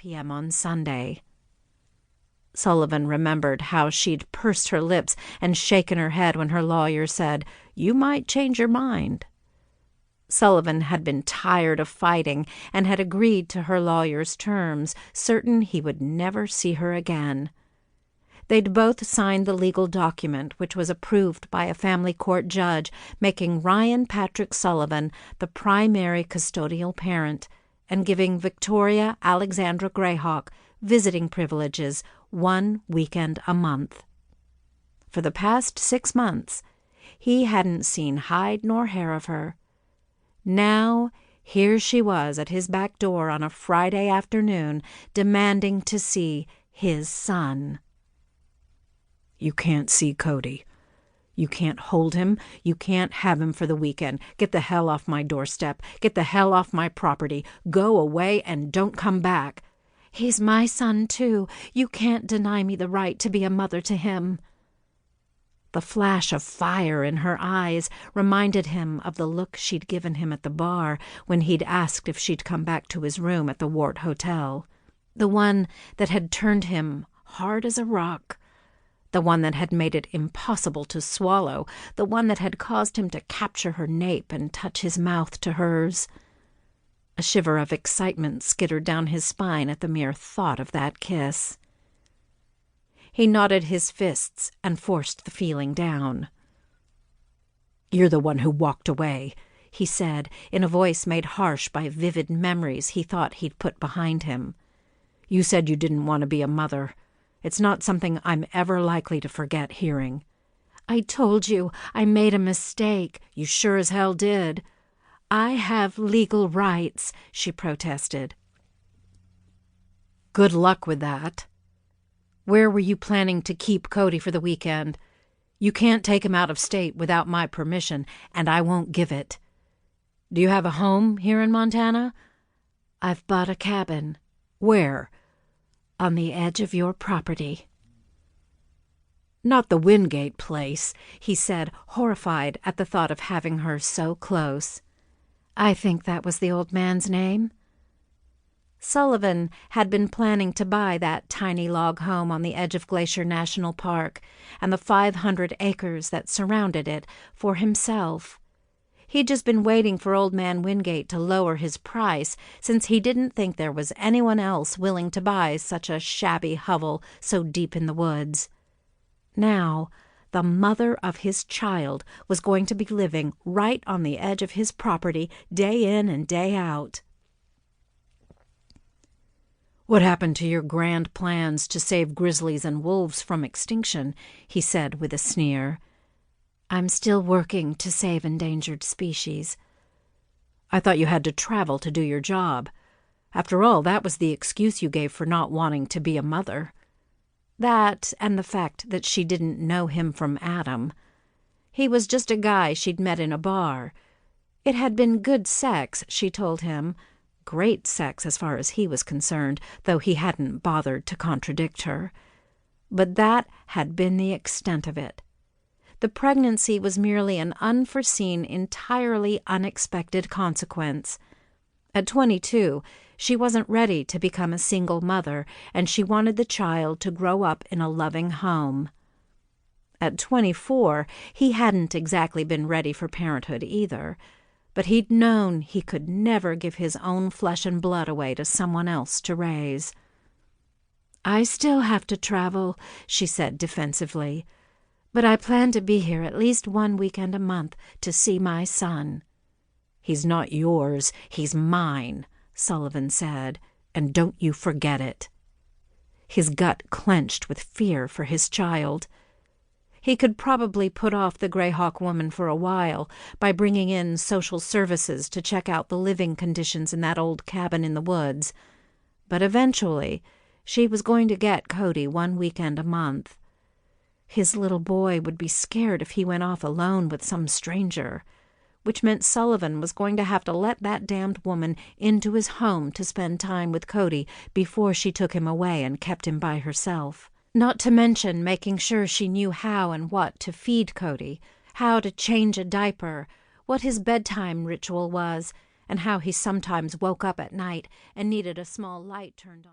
p.m. on Sunday. Sullivan remembered how she'd pursed her lips and shaken her head when her lawyer said, "You might change your mind." Sullivan had been tired of fighting and had agreed to her lawyer's terms, certain he would never see her again. They'd both signed the legal document, which was approved by a family court judge, making Ryan Patrick Sullivan the primary custodial parent and giving Victoria Alexandra Grayhawk visiting privileges 1 weekend a month. For the past 6 months, he hadn't seen hide nor hair of her. Now, here she was at his back door on a Friday afternoon, demanding to see his son. "You can't see Cody. You can't hold him. You can't have him for the weekend. Get the hell off my doorstep. Get the hell off my property. Go away and don't come back." "He's my son, too. You can't deny me the right to be a mother to him." The flash of fire in her eyes reminded him of the look she'd given him at the bar when he'd asked if she'd come back to his room at the Wart Hotel. The one that had turned him hard as a rock. The one that had made it impossible to swallow. The one that had caused him to capture her nape and touch his mouth to hers. A shiver of excitement skittered down his spine at the mere thought of that kiss. He knotted his fists and forced the feeling down. "You're the one who walked away," he said, in a voice made harsh by vivid memories he thought he'd put behind him. "You said you didn't want to be a mother. It's not something I'm ever likely to forget hearing." "I told you I made a mistake." "You sure as hell did." "I have legal rights," she protested. "Good luck with that. Where were you planning to keep Cody for the weekend? You can't take him out of state without my permission, and I won't give it. Do you have a home here in Montana?" "I've bought a cabin." "Where?" "On the edge of your property." "Not the Wingate place," he said, horrified at the thought of having her so close. "I think that was the old man's name." Sullivan had been planning to buy that tiny log home on the edge of Glacier National Park and the 500 acres that surrounded it for himself. He'd just been waiting for Old Man Wingate to lower his price, since he didn't think there was anyone else willing to buy such a shabby hovel so deep in the woods. Now, the mother of his child was going to be living right on the edge of his property, day in and day out. "What happened to your grand plans to save grizzlies and wolves from extinction?" he said with a sneer. "I'm still working to save endangered species." "I thought you had to travel to do your job. After all, that was the excuse you gave for not wanting to be a mother." That, and the fact that she didn't know him from Adam. He was just a guy she'd met in a bar. It had been good sex, she told him. Great sex as far as he was concerned, though he hadn't bothered to contradict her. But that had been the extent of it. The pregnancy was merely an unforeseen, entirely unexpected consequence. At 22, she wasn't ready to become a single mother, and she wanted the child to grow up in a loving home. At 24, he hadn't exactly been ready for parenthood either, but he'd known he could never give his own flesh and blood away to someone else to raise. "I still have to travel," she said defensively, "but I plan to be here at least 1 weekend a month to see my son." "He's not yours, he's mine," Sullivan said, "and don't you forget it." His gut clenched with fear for his child. He could probably put off the Grayhawk woman for a while by bringing in social services to check out the living conditions in that old cabin in the woods, but eventually she was going to get Cody 1 weekend a month. His little boy would be scared if he went off alone with some stranger, which meant Sullivan was going to have to let that damned woman into his home to spend time with Cody before she took him away and kept him by herself. Not to mention making sure she knew how and what to feed Cody, how to change a diaper, what his bedtime ritual was, and how he sometimes woke up at night and needed a small light turned on.